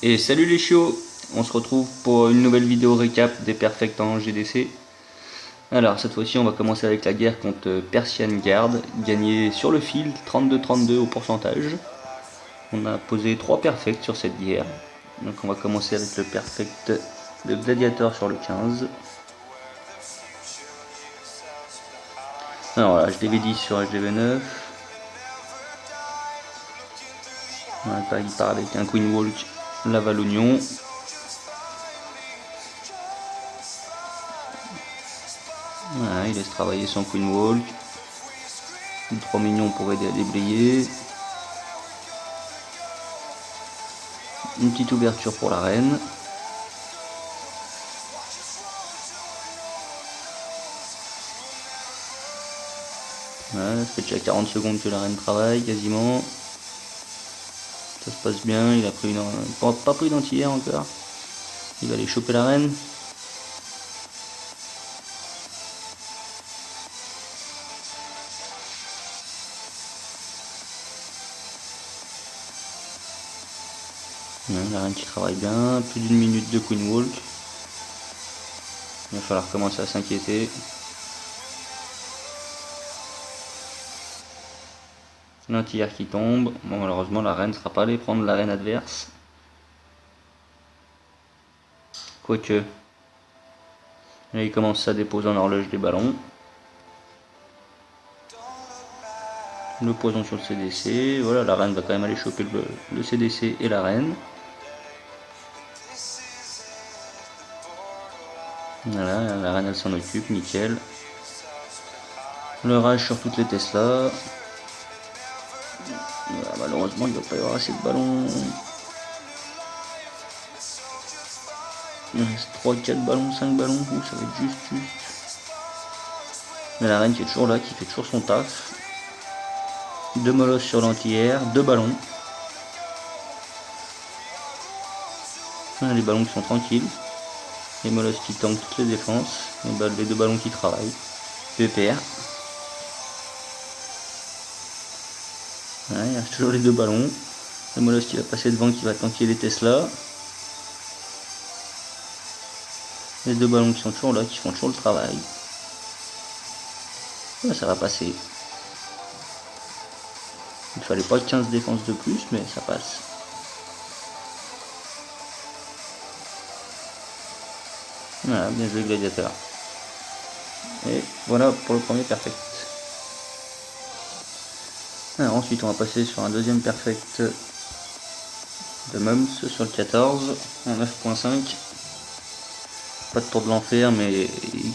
Et salut les chiots, on se retrouve pour une nouvelle vidéo récap des perfects en GDC. Alors cette fois-ci on va commencer avec la guerre contre Persian Guard, gagné sur le fil 32-32 au pourcentage. On a posé 3 perfects sur cette guerre. Donc on va commencer avec le perfect de Gladiator sur le 15. Alors voilà, HDV10 sur HDV9. Voilà, il part avec un Queen Walk, lava l'oignon. Voilà, il laisse travailler son Queen Walk. 3 minions pour aider à déblayer. Une petite ouverture pour la reine. Voilà, ça fait déjà 40 secondes que la reine travaille quasiment. Ça se passe bien, il a pris pas pris d'anti-air encore. Il va aller choper la reine. La reine qui travaille bien, plus d'une minute de Queen Walk. Il va falloir commencer à s'inquiéter. L'anti-air qui tombe. Bon, malheureusement la reine ne sera pas allée prendre la reine adverse. Quoique. Là il commence à déposer en horloge des ballons. Le poison sur le CDC. Voilà, la reine va quand même aller choper le CDC et la reine. Voilà, la reine elle s'en occupe, nickel. Le rage sur toutes les Tesla. Voilà, malheureusement il ne va pas y avoir assez de ballons. Il reste 3, 4 ballons, 5 ballons. Ouh, ça va être juste. Mais la reine qui est toujours là, qui fait toujours son taf. 2 molosses sur l'anti-air, 2 ballons. Les ballons qui sont tranquilles. Les molosses qui tankent toutes les défenses. Les 2 ballons qui travaillent. PPR. Ouais, il reste toujours les 2 ballons. Le molosse qui va passer devant, qui va tanker les Tesla. Les 2 ballons qui sont toujours là, qui font toujours le travail. Ouais, ça va passer. Il fallait pas 15 défenses de plus, mais ça passe. Voilà, bien joué Gladiator. Et voilà pour le premier perfect. Alors ensuite on va passer sur un deuxième perfect de Mums sur le 14 en 9.5. Pas de tour de l'enfer, mais il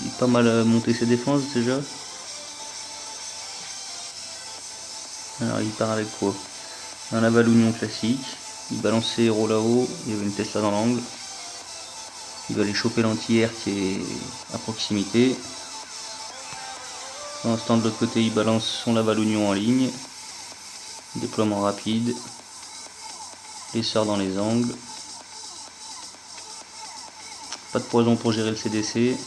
est pas mal monté ses défenses déjà. Alors il part avec quoi? Un lava l'oignon classique. Il balance ses héros là-haut. Il y avait une Tesla dans l'angle. Il va aller choper l'anti-air qui est à proximité. Pendant ce temps, de l'autre côté, il balance son lava l'oignon en ligne. Déploiement rapide. Les sort dans les angles. Pas de poison pour gérer le CDC.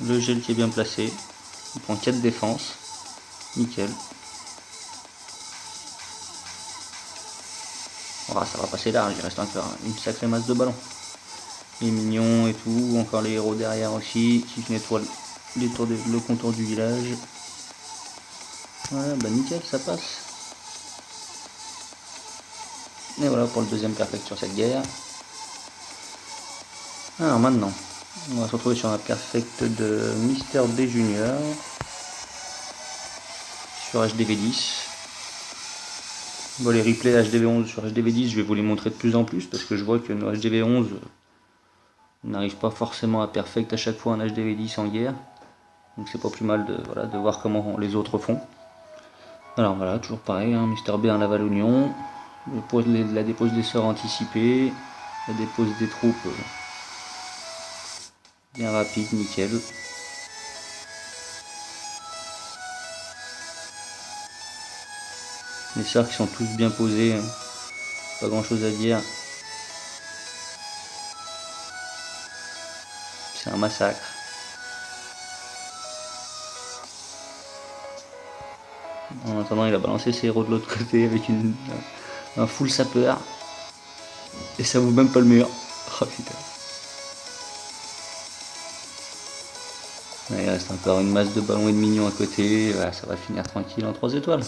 Le gel qui est bien placé. Il prend 4 défenses. Nickel. Oh, ça va passer large, il reste encore une sacrée masse de ballons. Les mignons et tout, encore les héros derrière aussi, qui nettoient le contour du village. Voilà, bah nickel, ça passe. Et voilà pour le deuxième perfect sur cette guerre. Alors maintenant, on va se retrouver sur un perfect de Mister B Junior sur HDV10. Bon, les replays HDV11 sur HDV10, je vais vous les montrer de plus en plus parce que je vois que nos HDV11 n'arrivent pas forcément à perfect à chaque fois un HDV10 en guerre. Donc c'est pas plus mal de voir comment les autres font. Alors voilà, toujours pareil, hein, Mister B un lava l'oignon, la dépose des sorts anticipés, la dépose des troupes bien rapide, nickel. Les sorts qui sont tous bien posés, hein, pas grand chose à dire. c'est un massacre. En attendant, il a balancé ses héros de l'autre côté avec un full sapeur. Et ça vaut même pas le mur. Oh putain. Il reste encore une masse de ballons et de mignons à côté. Voilà, ça va finir tranquille en 3 étoiles.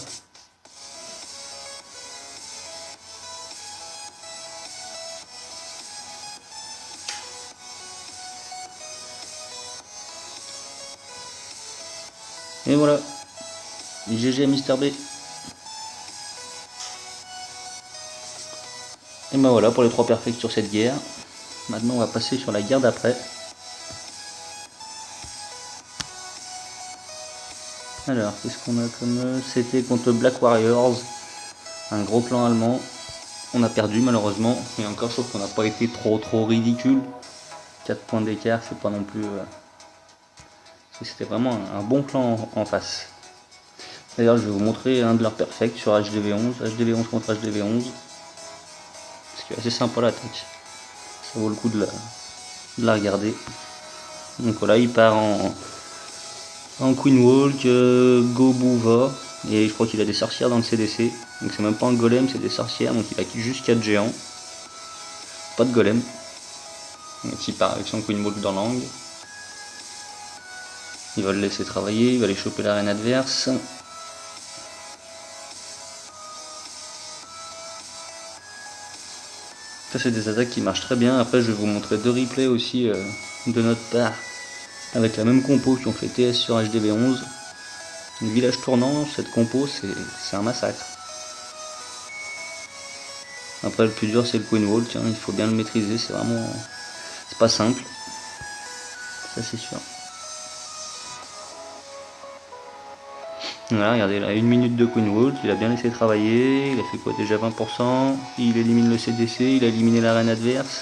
Et voilà. GG Mister B. Et ben voilà pour les 3 perfects sur cette guerre. Maintenant on va passer sur la guerre d'après. Alors qu'est-ce qu'on a comme... C'était contre Black Warriors. Un gros clan allemand. On a perdu malheureusement. Et encore sauf qu'on n'a pas été trop ridicule. 4 points d'écart, c'est pas non plus... C'était vraiment un bon clan en face. D'ailleurs je vais vous montrer un de leurs perfects sur HDV11. HDV11 contre HDV11. Ce qui est assez sympa l'attaque. Ça vaut le coup de la regarder. Donc voilà, il part en Queen Walk, Go Bouva, et je crois qu'il a des sorcières dans le CDC. Donc c'est même pas un golem, c'est des sorcières, donc il a juste 4 géants. Pas de golem. Donc il part avec son Queen Walk dans l'angle. Il va le laisser travailler, il va aller choper l'arène adverse. Ça c'est des attaques qui marchent très bien. Après je vais vous montrer 2 replays aussi de notre part avec la même compo qui ont fait TS sur HDV11. Le village tournant, cette compo c'est un massacre. Après le plus dur c'est le Queen Walk, hein, il faut bien le maîtriser, c'est vraiment... c'est pas simple. Ça c'est sûr. Voilà, regardez là, 1 minute de Queen Walk, il a bien laissé travailler, il a fait quoi déjà 20%, il élimine le CDC, il a éliminé l'arène adverse.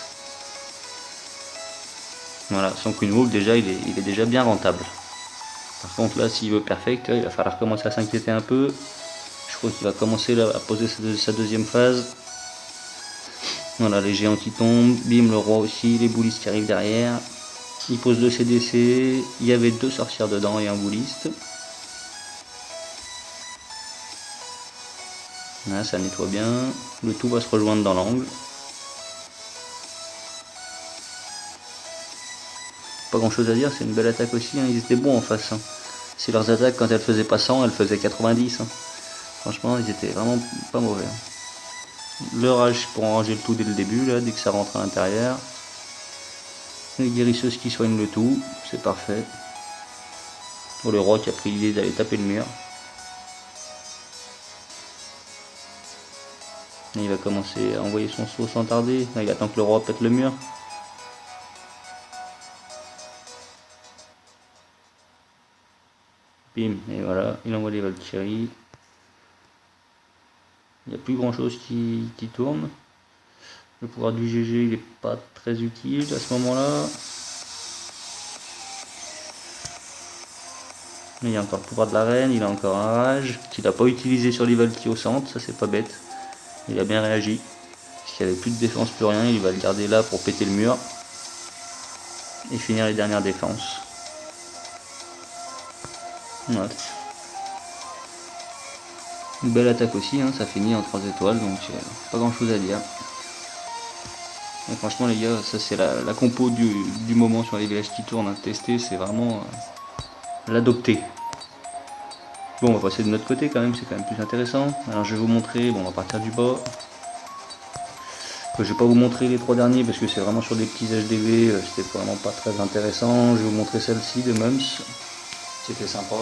Voilà, son Queen Walk déjà il est déjà bien rentable. Par contre là s'il veut perfect, il va falloir commencer à s'inquiéter un peu. Je crois qu'il va commencer là, à poser sa deuxième phase. Voilà, les géants qui tombent, bim le roi aussi, les boulistes qui arrivent derrière. Il pose 2 CDC, il y avait 2 sorcières dedans et un bouliste. Là, ça nettoie bien, le tout va se rejoindre dans l'angle. Pas grand chose à dire, c'est une belle attaque aussi, hein. Ils étaient bons en face. Hein. Si leurs attaques, quand elles faisaient pas 100, elles faisaient 90. Hein. Franchement, ils étaient vraiment pas mauvais. Le rage pour enrager le tout dès le début, là, dès que ça rentre à l'intérieur. Les guérisseuses qui soignent le tout, c'est parfait. Pour le roi qui a pris l'idée d'aller taper le mur. Et il va commencer à envoyer son saut sans tarder. Là, il attend que le roi pète le mur. Bim, et voilà, il envoie les Valkyries. Il n'y a plus grand chose qui tourne. Le pouvoir du GG il n'est pas très utile à ce moment-là. Mais il y a encore le pouvoir de la reine, il a encore un rage qu'il n'a pas utilisé sur les Valkyries au centre, ça c'est pas bête. Il a bien réagi. Parce qu'il n'y avait plus de défense, plus rien, il va le garder là pour péter le mur. Et finir les dernières défenses. Voilà. Une belle attaque aussi, hein, ça finit en 3 étoiles, donc pas grand chose à dire. Et franchement les gars, ça c'est la compo du moment sur les villages qui tournent à tester, c'est vraiment l'adopter. Bon, on va passer de notre côté quand même, c'est quand même plus intéressant. Alors je vais vous montrer, bon on va partir du bas. Je vais pas vous montrer les 3 derniers parce que c'est vraiment sur des petits HDV, c'était vraiment pas très intéressant. Je vais vous montrer celle-ci de Mums, c'était sympa.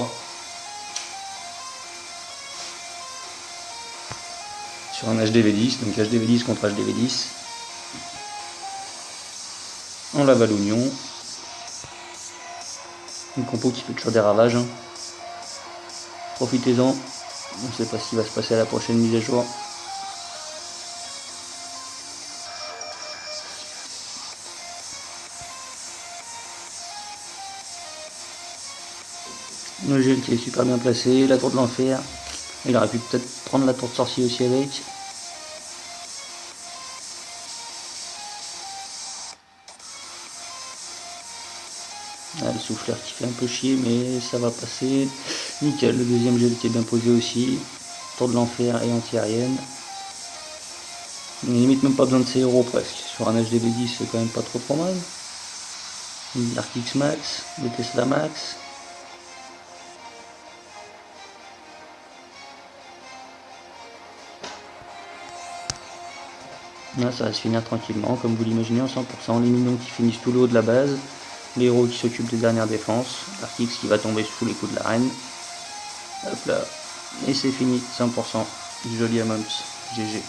Sur un HDV10, donc HDV10 contre HDV10. On lave à l'oignon. Une compo qui fait toujours des ravages. Hein. Profitez-en. On ne sait pas ce qui va se passer à la prochaine mise à jour. Le gel qui est super bien placé. La tour de l'enfer. Il aurait pu peut-être prendre la tour de sorcier aussi avec. Ah, le souffleur qui fait un peu chier, mais ça va passer. Nickel, le deuxième gel qui est bien posé aussi. Tour de l'enfer et anti-aérienne. Limite même pas besoin de ces héros presque. Sur un HDV10 c'est quand même pas trop mal. L'arc X Max, le Tesla Max. Là ça va se finir tranquillement comme vous l'imaginez en 100%. Les minions qui finissent tout le haut de la base. Les héros qui s'occupent des dernières défenses. L'arc X qui va tomber sous les coups de la reine. Hop là. Et c'est fini, 100%. Joli Amoms. GG.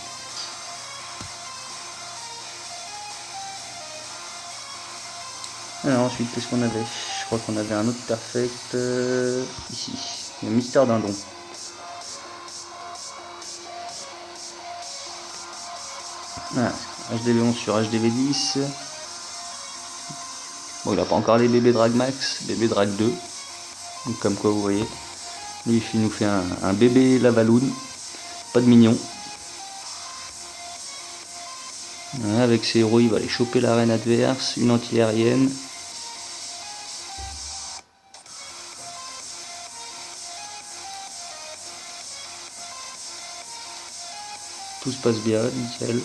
Alors ensuite, qu'est-ce qu'on avait? Je crois qu'on avait un autre perfect ici. Le Mystère Dindon. Ah, HDV11 sur HDV10. Bon, il n'a pas encore les bébés Drag Max, bébé Drag 2. Donc, comme quoi, vous voyez. Lui, il nous fait un bébé Lavaloon. Pas de mignon. Voilà, avec ses héros, il va aller choper la reine adverse, une anti-aérienne. Tout se passe bien, nickel.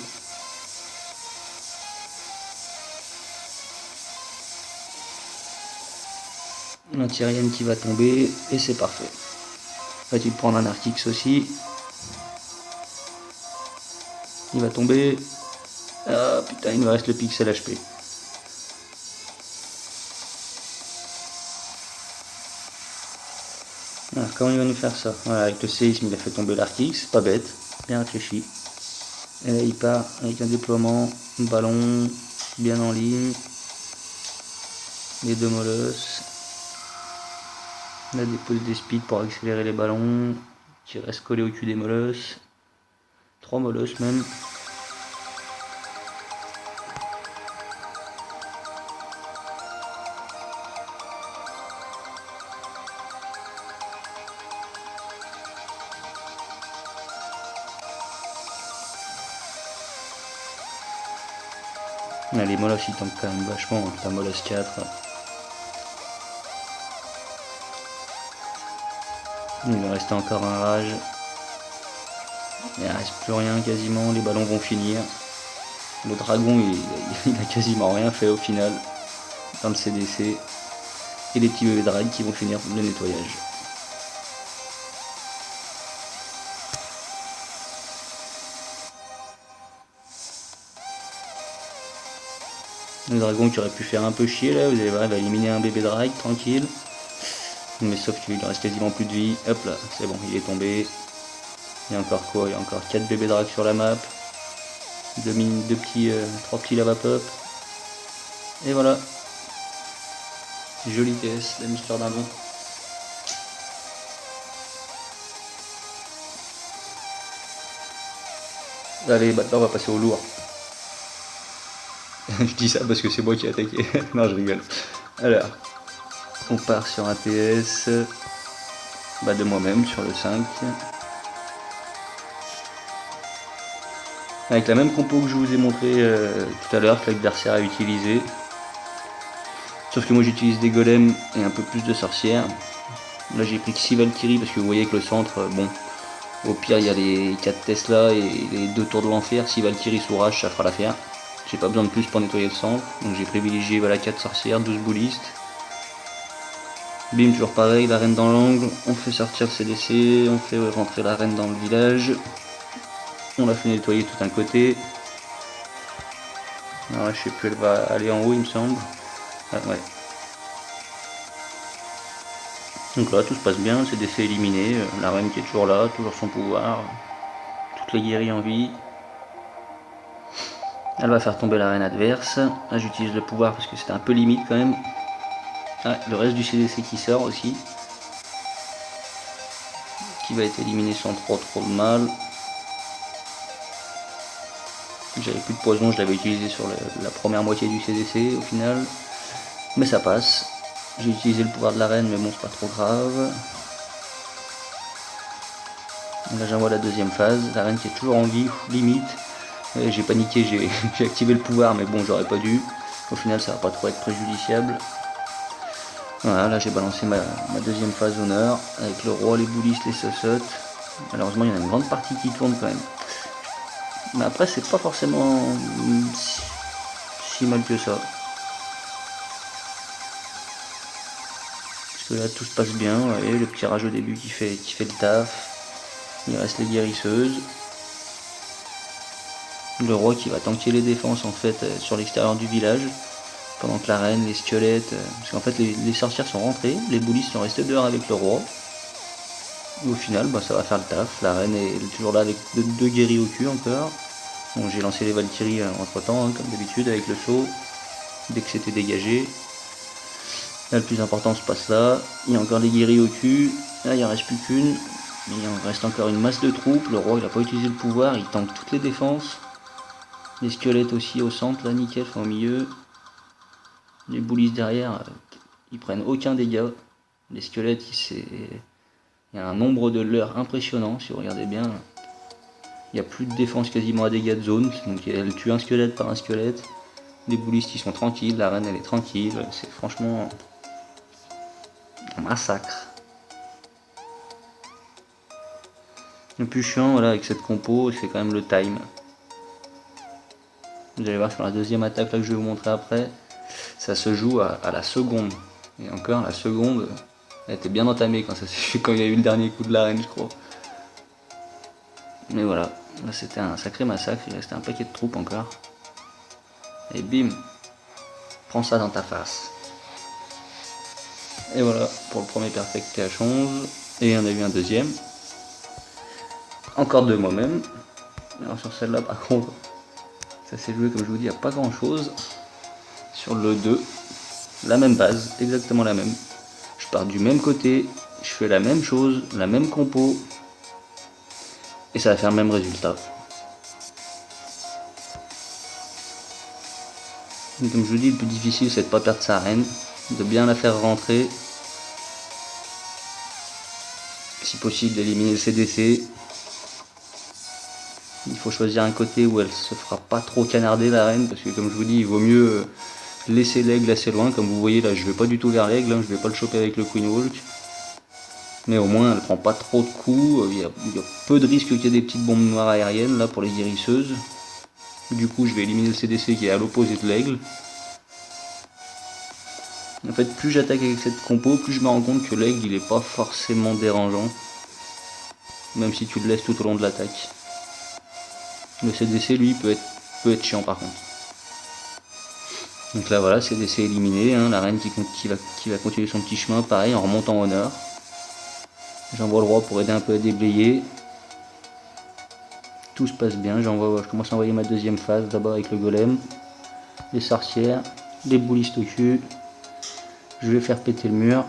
L'anti-aérienne qui va tomber, et c'est parfait. Va-t-il prendre un Arc X aussi? Il va tomber. Ah putain, il me reste le pixel HP. Alors, comment il va nous faire ça? Voilà, avec le séisme, il a fait tomber l'Arc X, pas bête, bien réfléchi. Et là, il part avec un déploiement, ballon, bien en ligne. Les deux molosses. La dépose des speeds pour accélérer les ballons, qui restent collés au cul des molosses. 3 molosses même. Là, les molosses ils tombent quand même vachement, la molosse 4. Il va rester encore un rage. Il ne reste plus rien quasiment, les ballons vont finir. Le dragon il a quasiment rien fait au final dans le CDC. Et les petits bébés drag qui vont finir le nettoyage. Le dragon qui aurait pu faire un peu chier là, vous allez voir, il va éliminer un bébé drag tranquille. Mais sauf qu'il reste quasiment plus de vie. Hop là, c'est bon, il est tombé. Il y a encore quoi? Il y a encore 4 bébés drag sur la map. 3 petits lava pop. Et voilà. Jolie TS, la Mystère Dindon. Allez, maintenant on va passer au lourd. Je dis ça parce que c'est moi qui ai attaqué. Non, je rigole. Alors, on part sur un TS de moi-même sur le 5. Avec la même compo que je vous ai montré tout à l'heure que l'adversaire a utilisé. Sauf que moi j'utilise des golems et un peu plus de sorcières. Là j'ai pris que 6 Valkyries parce que vous voyez que le centre, bon, au pire il y a les 4 Tesla et les 2 tours de l'enfer. 6 Valkyries sous rage, ça fera l'affaire. J'ai pas besoin de plus pour nettoyer le centre. Donc j'ai privilégié 4 sorcières, 12 boulistes. Bim, toujours pareil, la reine dans l'angle, on fait sortir le CDC, on fait rentrer la reine dans le village. On la fait nettoyer tout un côté. Alors là, je sais plus, elle va aller en haut il me semble. Ah ouais. Donc là tout se passe bien, le CDC éliminé, la reine qui est toujours là, toujours son pouvoir, toutes les guéries en vie. Elle va faire tomber la reine adverse. Là j'utilise le pouvoir parce que c'était un peu limite quand même. Ah, le reste du CDC qui sort aussi. Qui va être éliminé sans trop de mal. J'avais plus de poison, je l'avais utilisé sur la première moitié du CDC au final. Mais ça passe. J'ai utilisé le pouvoir de la reine mais bon c'est pas trop grave. Là j'envoie la deuxième phase, la reine qui est toujours en vie, limite. J'ai paniqué, j'ai activé le pouvoir mais bon j'aurais pas dû. Au final ça va pas trop être préjudiciable. Voilà, là j'ai balancé ma deuxième phase honneur avec le roi, les boulistes, les sosotes. Malheureusement il y en a une grande partie qui tourne quand même. Mais après c'est pas forcément si mal que ça. Parce que là tout se passe bien, vous voyez, le petit rage au début qui fait le taf. Il reste les guérisseuses. Le roi qui va tanker les défenses en fait sur l'extérieur du village. Pendant que la reine, les squelettes, parce qu'en fait les sorcières sont rentrées, les boulistes sont restés dehors avec le roi. Et au final, ça va faire le taf. La reine est toujours là avec deux guéris au cul encore. Bon, j'ai lancé les Valkyries entre temps, hein, comme d'habitude, avec le saut, dès que c'était dégagé. Là, le plus important se passe là. Il y a encore les guéris au cul. Là, il en reste plus qu'une. Mais il en reste encore une masse de troupes. Le roi, il n'a pas utilisé le pouvoir. Il tank toutes les défenses. Les squelettes aussi au centre, là, nickel, au milieu. Les boulistes derrière, ils prennent aucun dégât. Les squelettes, il y a un nombre de leurres impressionnant, si vous regardez bien. Il n'y a plus de défense quasiment à dégâts de zone, donc elle tue un squelette par un squelette. Les boulistes ils sont tranquilles, la reine elle est tranquille, c'est franchement un massacre. Le plus chiant voilà, avec cette compo, c'est quand même le time. Vous allez voir sur la deuxième attaque là, que je vais vous montrer après, ça se joue à la seconde. Et encore, la seconde, elle était bien entamée quand il y a eu le dernier coup de la reine, je crois. Mais voilà, là c'était un sacré massacre, il restait un paquet de troupes encore. Et bim, prends ça dans ta face. Et voilà pour le premier perfect TH11. Et il y en a eu un deuxième. Encore deux moi-même. Alors sur celle-là par contre, ça s'est joué comme je vous dis à pas grand chose. Sur le 2, la même base, exactement la même. Je pars du même côté, je fais la même chose, la même compo. Et ça va faire le même résultat. Et comme je vous dis, le plus difficile c'est de ne pas perdre sa reine, de bien la faire rentrer. Si possible d'éliminer le CDC. Il faut choisir un côté où elle se fera pas trop canarder la reine, parce que comme je vous dis, il vaut mieux laisser l'aigle assez loin. Comme vous voyez là, je vais pas du tout vers l'aigle, hein, je vais pas le choper avec le Queen Walk. Mais au moins elle prend pas trop de coups, il y a peu de risques qu'il y ait des petites bombes noires aériennes là pour les guérisseuses. Du coup je vais éliminer le CDC qui est à l'opposé de l'aigle. En fait plus j'attaque avec cette compo, plus je me rends compte que l'aigle il est pas forcément dérangeant. Même si tu le laisses tout au long de l'attaque. Le CDC lui peut être chiant par contre. Donc là voilà, CDC éliminé, hein, la reine qui va continuer son petit chemin, pareil en remontant en honneur. J'envoie le roi pour aider un peu à déblayer. Tout se passe bien, je commence à envoyer ma deuxième phase, d'abord avec le golem, les sorcières, les boulistes au cul. Je vais faire péter le mur.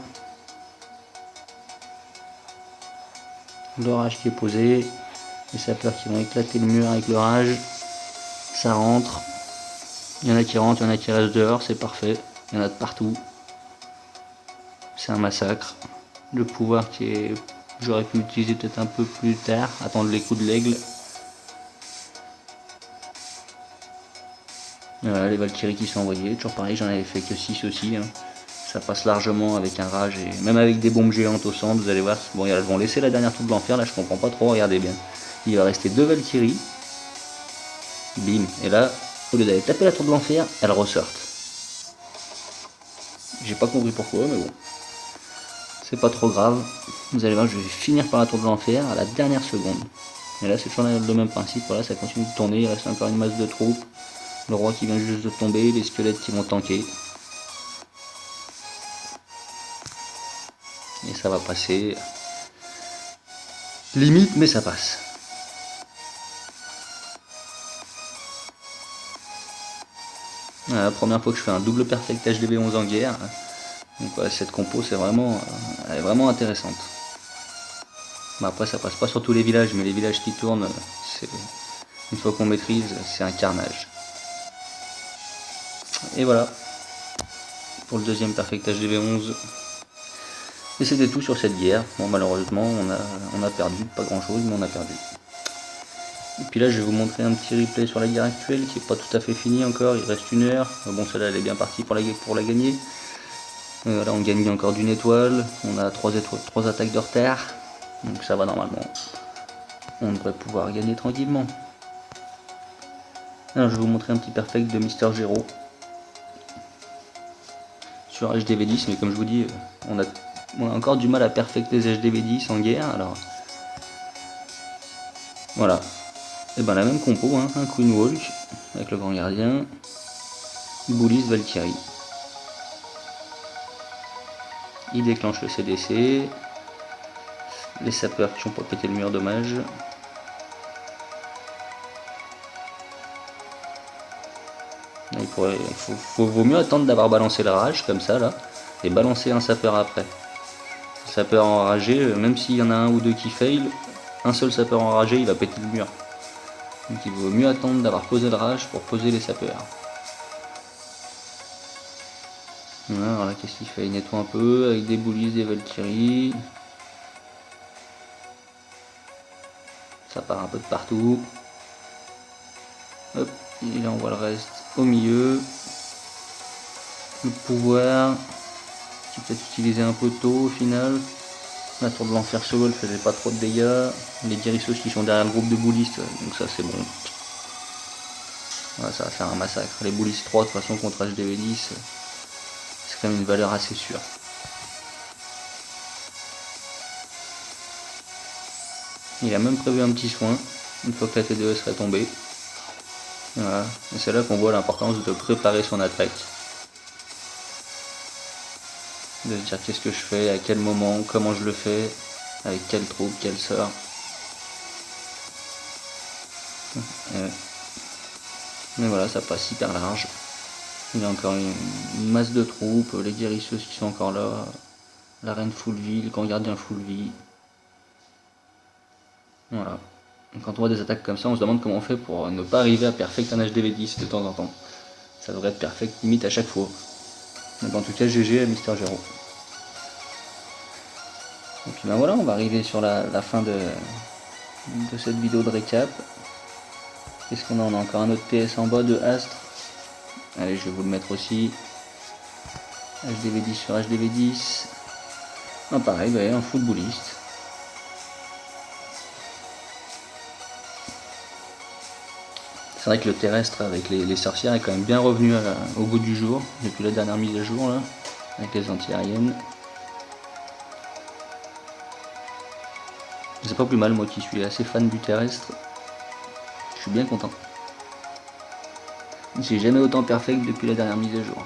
L'orage qui est posé, les sapeurs qui vont éclater le mur avec l'orage. Ça rentre. Il y en a qui rentrent, il y en a qui restent dehors, c'est parfait. Il y en a de partout. C'est un massacre. Le pouvoir j'aurais pu utiliser peut-être un peu plus tard, attendre les coups de l'aigle. Voilà, les Valkyries qui sont envoyées, toujours pareil, j'en avais fait que 6 aussi. Hein. Ça passe largement avec un rage et même avec des bombes géantes au centre, vous allez voir. Bon, elles vont laisser la dernière tour de l'enfer, là je comprends pas trop, regardez bien. Il va rester 2 Valkyries. Bim, et là, au lieu d'aller taper la tour de l'enfer, elles ressortent. J'ai pas compris pourquoi, mais bon. C'est pas trop grave. Vous allez voir, je vais finir par la tour de l'enfer à la dernière seconde. Et là, c'est toujours le même principe. Voilà, ça continue de tourner. Il reste encore une masse de troupes. Le roi qui vient juste de tomber. Les squelettes qui vont tanker. Et ça va passer. Limite, mais ça passe. Voilà, la première fois que je fais un double perfect HDV11 en guerre. Donc voilà, cette compo, elle est vraiment intéressante. Après, ça passe pas sur tous les villages, mais les villages qui tournent, une fois qu'on maîtrise, c'est un carnage. Et voilà, pour le deuxième perfect HDV11. Et c'était tout sur cette guerre. Bon, malheureusement, on a perdu, pas grand chose, mais on a perdu. Et puis là, je vais vous montrer un petit replay sur la guerre actuelle, qui est pas tout à fait fini encore, il reste 1 heure. Bon, celle-là, elle est bien partie pour la gagner. Voilà, on gagne encore d'une étoile, on a 3 attaques de retard, donc ça va normalement. On devrait pouvoir gagner tranquillement. Alors je vais vous montrer un petit perfect de Mister Gero sur HDV10, mais comme je vous dis, on a encore du mal à perfect les HDV10 en guerre, alors voilà. Et ben la même compo, hein, un Queen Walk avec le Grand Gardien, Bullis Valkyrie. Il déclenche le CDC, les sapeurs qui ont pas pété le mur, dommage. Vaut mieux attendre d'avoir balancé la rage comme ça là, et balancer un sapeur après. Le sapeur enragé, même s'il y en a un ou deux qui fail, un seul sapeur enragé il va péter le mur. Donc il vaut mieux attendre d'avoir posé le rage pour poser les sapeurs. Alors là, qu'est-ce qu'il fait? Il nettoie un peu avec des Bullis, des Valkyries. Ça part un peu de partout. Hop, il envoie le reste au milieu. Le pouvoir, qui peut être utilisé un peu tôt au final. La tour de l'enfer solo, elle faisait pas trop de dégâts. Les guérissos qui sont derrière le groupe de Bullis, donc ça c'est bon. Voilà, ça va faire un massacre. Les Bullis 3 de toute façon contre HDV10, c'est quand même une valeur assez sûre. Il a même prévu un petit soin, une fois que la T2 serait tombée. Voilà. Et c'est là qu'on voit l'importance de préparer son attaque. De se dire qu'est-ce que je fais, à quel moment, comment je le fais, avec quelle troupe, quelle sort. Mais voilà, ça passe hyper large. Il y a encore une masse de troupes, les guérisseuses qui sont encore là, la reine full vie, le grand gardien full vie. Voilà. Et quand on voit des attaques comme ça, on se demande comment on fait pour ne pas arriver à perfect un HDV10 de temps en temps. Ça devrait être perfect limite à chaque fois. Donc en tout cas, GG à Mister Gero. Et puis ben voilà, on va arriver sur la fin de cette vidéo de récap. Qu'est-ce qu'on a? On a encore un autre TS en bas de Astre. Allez, je vais vous le mettre aussi. HDV10 sur HDV10. Ah, pareil, bah, un footballiste. C'est vrai que le terrestre avec les sorcières est quand même bien revenu au goût du jour depuis la dernière mise à jour là, avec les anti-aériennes. C'est pas plus mal, moi qui suis assez fan du terrestre. Je suis bien content. J'ai jamais autant perfect depuis la dernière mise à jour.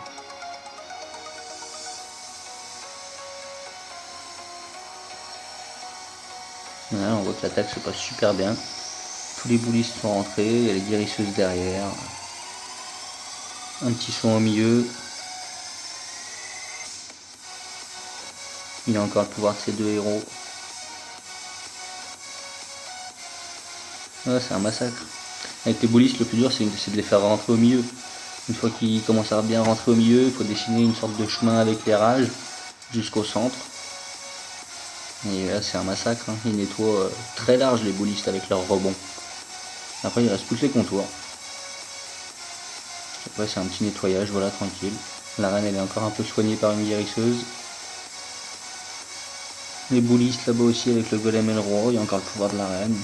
Voilà, on voit que l'attaque se passe super bien. Tous les boulistes sont rentrés, il y a les guérisseuses derrière. Un petit son au milieu. Il a encore le pouvoir de ces deux héros. Ouais, c'est un massacre. Avec les boulistes, le plus dur c'est de les faire rentrer au milieu. Une fois qu'ils commencent à bien rentrer au milieu, il faut dessiner une sorte de chemin avec les rages jusqu'au centre. Et là c'est un massacre, hein. Ils nettoient très large les boulistes avec leurs rebonds. Après il reste plus que les contours. Après c'est un petit nettoyage, voilà, tranquille. La reine elle est encore un peu soignée par une guérisseuse. Les boulistes là-bas aussi avec le golem et le roi, il y a encore le pouvoir de la reine.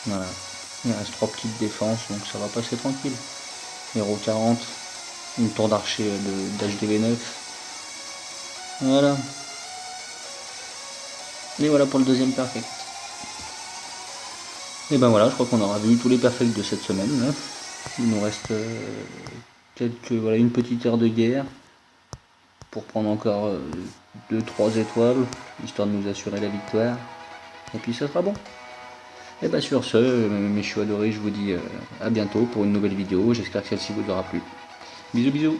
Voilà, il reste 3 petites défenses, donc ça va passer tranquille. Héros 40, une tour d'archer d'HDV9. Voilà. Et voilà pour le deuxième perfect. Et ben voilà, je crois qu'on aura vu tous les perfects de cette semaine. Là. Il nous reste une petite heure de guerre pour prendre encore 2-3 étoiles, histoire de nous assurer la victoire. Et puis ça sera bon. Et bah sur ce, mes choux adorés, je vous dis à bientôt pour une nouvelle vidéo. J'espère que celle-ci vous aura plu. Bisous bisous.